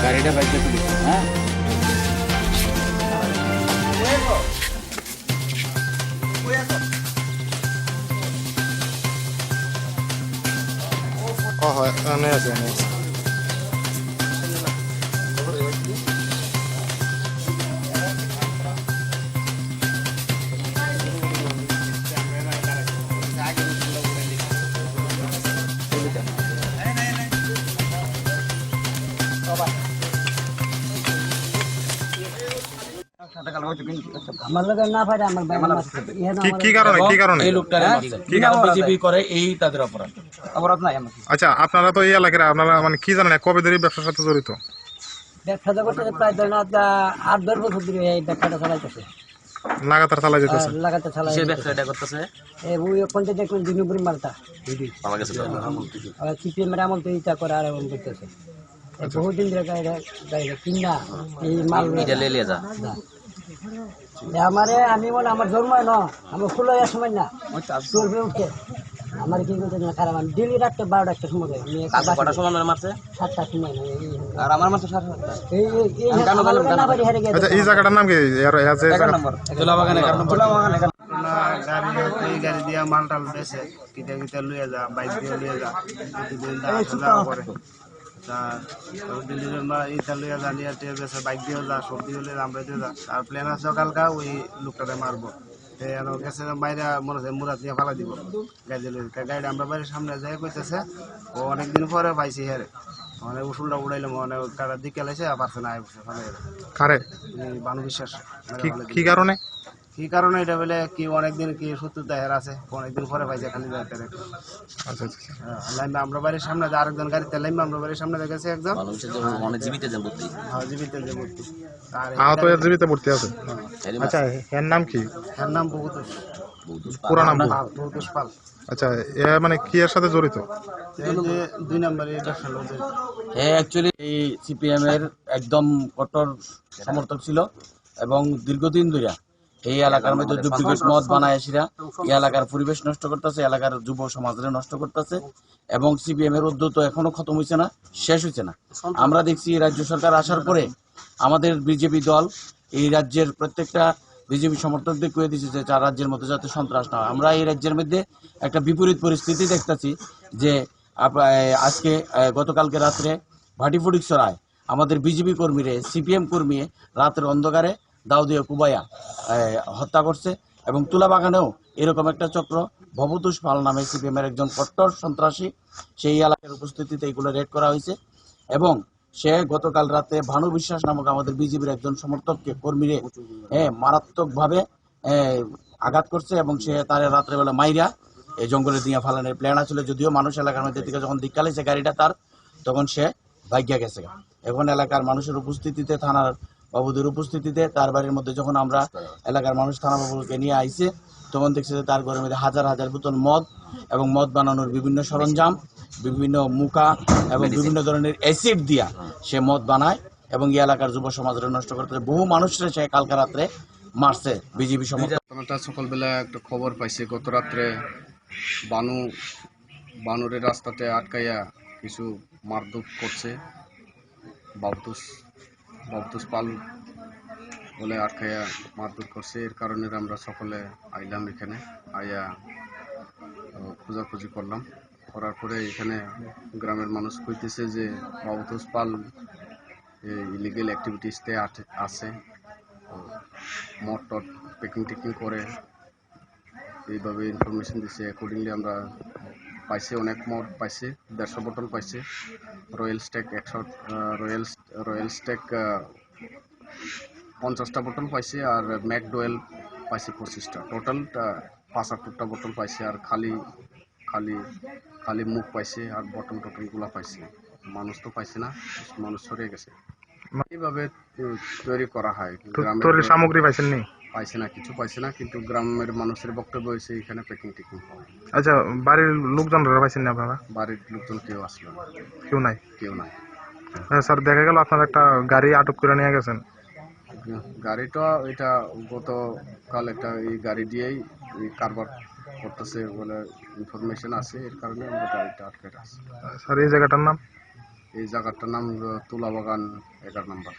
গাড়িটা বাইকে তুলি হ্যাঁ হয় এনে আছে আচ্ছা আপনারা তো এই এলাকার আপনারা মানে কি জানেন কবে ধরে ব্যবসার সাথে জড়িত? ব্যবসাটা করতে প্রায় ধরেন 8-10 বছর ধরে এই ব্যবসাটা চালাইতেছে, লাগাতার চালাই যেতেছে। লাগাতার চালাই ব্যবসাটা করতেছে ওই ওখানটা দেখুন দিনপুরি মালটা সিপিএম এর আমল তো এইটা করে আর এমন করতেছে বহুদিন ধরে গাড়িটা কিনা এই মাল আমারে আমি মনে আমার জন্ম ন আমার ফুল সময় না চলবে উঠে আমার কি করতে না খারাপ আমি ডেলি রাত্রে 12টা সময় মারছে 7টার সময় আর আমার মারছে 7:30 এই জায়গাটার নাম কি? গাড়ি দিয়া মাল টাল বেছে কিতা কিতা লুয়ে যা বাইক দিয়ে লুয়ে যা প্রতিদিন যাওয়া করে দিল্লির ইটা লুয়ে যা নিয়ে বেছে বাইক দিয়েও যা সবজি হলে আমরা দিয়ে যা আর প্লেন আছে কালকা ওই লোকটাতে মারবো গেছে বাইরে মনে হচ্ছে মুরাত নিয়ে ফালা দিব গাড়িটা আমরা বাড়ির সামনে যাই কইতেছে ও অনেকদিন পরে পাইছি হেরে মানে উসুলটা উড়াইলাম মানে কাটা দিকে লাইছে পারছে না আইবছে কারে বানু বিশ্বাস কি কারণে কি কারণে এটা বলে কি অনেকদিন কি শত্রুতা হের আছে অনেকদিন পরে পাইছে খালি যাইতে আচ্ছা লাইমা আমরা বাড়ির সামনে আরেকজন গাড়িতে লাইমা আমরা বাড়ির সামনে দেখেছি একজন জীবিত যে ভর্তি জীবিত যে ভর্তি আর আহত জীবিত ভর্তি আছে। আচ্ছা এর নাম কি? এর নাম বহুতুষ পুরো নাম বহুতুষ পাল। আচ্ছা এ মানে কি এর সাথে জড়িত? এই যে 2 নম্বরে ব্যবসা লোক অ্যাকচুয়ালি এই সিপিএম এর একদম কট্টর সমর্থক ছিল এবং দীর্ঘদিন ধরে এই এলাকার মধ্যে ডুপ্লিকেট মদ বানায় এসেরা এই এলাকার পরিবেশ নষ্ট করতেছে, এলাকার যুব সমাজরে নষ্ট করতেছে এবং সিপিএম এর উদ্যোগ তো এখনো খতম হয়েছে না, শেষ হয়েছে না। আমরা দেখছি রাজ্য সরকার আসার পরে আমাদের বিজেপি দল এই রাজ্যের প্রত্যেকটা বিজেপি সমর্থকদের কয়ে দিচ্ছে যে চার রাজ্যের মধ্যে যাতে সন্ত্রাস না হয়। আমরা এই রাজ্যের মধ্যে একটা বিপরীত পরিস্থিতি দেখতেছি যে আজকে গতকালকে রাত্রে ভাটিফটিকছড়ায় আমাদের বিজেপি কর্মীরে সিপিএম কর্মী রাতের অন্ধকারে দাউদিয়া কুবাইয়া হত্যা করছে এবং তুলাবাগানেও এরকম একটা চক্র ভবতোষ পাল নামে সিপিএমের একজন কট্টর সন্ত্রাসী সেই এলাকার উপস্থিতিতে এগুলো রেড করা হয়েছে এবং সে গতকাল রাতে ভানু বিশ্বাস নামক আমাদের বিজেপির একজন সমর্থককে কর্মীরে মারাত্মকভাবে আঘাত করছে এবং সে তার রাত্রেবেলা মাইরা এই জঙ্গলে দিয়ে ফালানোর প্ল্যান আসলে, যদিও মানুষ এলাকার মধ্যে থেকে যখন দিককালেছে গাড়িটা তার তখন সে ভাগ্যা গেছে। এখন এলাকার মানুষের উপস্থিতিতে থানার বাবুদের উপস্থিতিতে তার বাড়ির মধ্যে যখন আমরা এলাকার মানুষ থানা বাবুকে নিয়ে আইছে তখন দেখছে যে তার ঘরের মধ্যে হাজার হাজার বোতল মদ এবং মদ বানানোর বিভিন্ন সরঞ্জাম, বিভিন্ন মুখা এবং বিভিন্ন ধরনের অ্যাসিড দিয়া সে মদ বানায় এবং এই এলাকার যুব সমাজের নষ্ট করতে বহু মানুষরা সে কালকা রাত্রে মারছে বিজেপি সমর্থক। সকালবেলা একটা খবর পাইছে গত রাত্রে বানুরের রাস্তাতে আটকাইয়া কিছু মারধর করছে বাবতুস পাল বলে আটকাইয়া মারধর করছে। এর কারণে আমরা সকলে আইলাম এখানে, আইয়া খোঁজাখুঁজি করার পরে এখানে গ্রামের মানুষ কইতেছে যে বাবতুস পাল ইলিগেল অ্যাক্টিভিটিসতে আছে, মদ টড পেকিং করে এইভাবে ইনফরমেশন দিচ্ছে। অ্যাকর্ডিংলি আমরা পাইছে অনেক মদ পাইছে, 150 বোতল পাইছে, রয়্যাল স্টেক 50টা বোতল পাইছে আর ম্যাকডোয়েল পাইছে 25টা, টোটাল 5-8টা বোতল পাইছে আর খালি খালি খালি মুখ পাইছে আর বটল টটলগুলা পাইছে, মানুষ তো পাইছে না, মানুষ সরে গেছে। এইভাবে তৈরি করা হয়। তৈরির সামগ্রী পাইছেন নি? পাইছে না, কিছু পাইছে না, কিন্তু গ্রামের মানুষের বক্তব্য হয়েছে এখানে প্যাকিং টেকিং হয়। আচ্ছা, বাড়ির লোকজনরা পাইছেন না আপনারা? বাড়ির লোকজন কেউ আসলো না, কেউ নাই? কেউ নাই। হ্যাঁ স্যার, দেখা গেল আপনার একটা গাড়ি আটক করে নিয়ে গেছেন। গাড়িটা এটা গতকাল একটা এই গাড়ি দিয়েই কারবার করতেছে বলে ইনফরমেশন আছে, এর কারণে আমরা গাড়িটা আটকে রাখছি। স্যার এই জায়গাটার নাম? এই জায়গাটার নাম তুলাবাগান 11 নম্বর।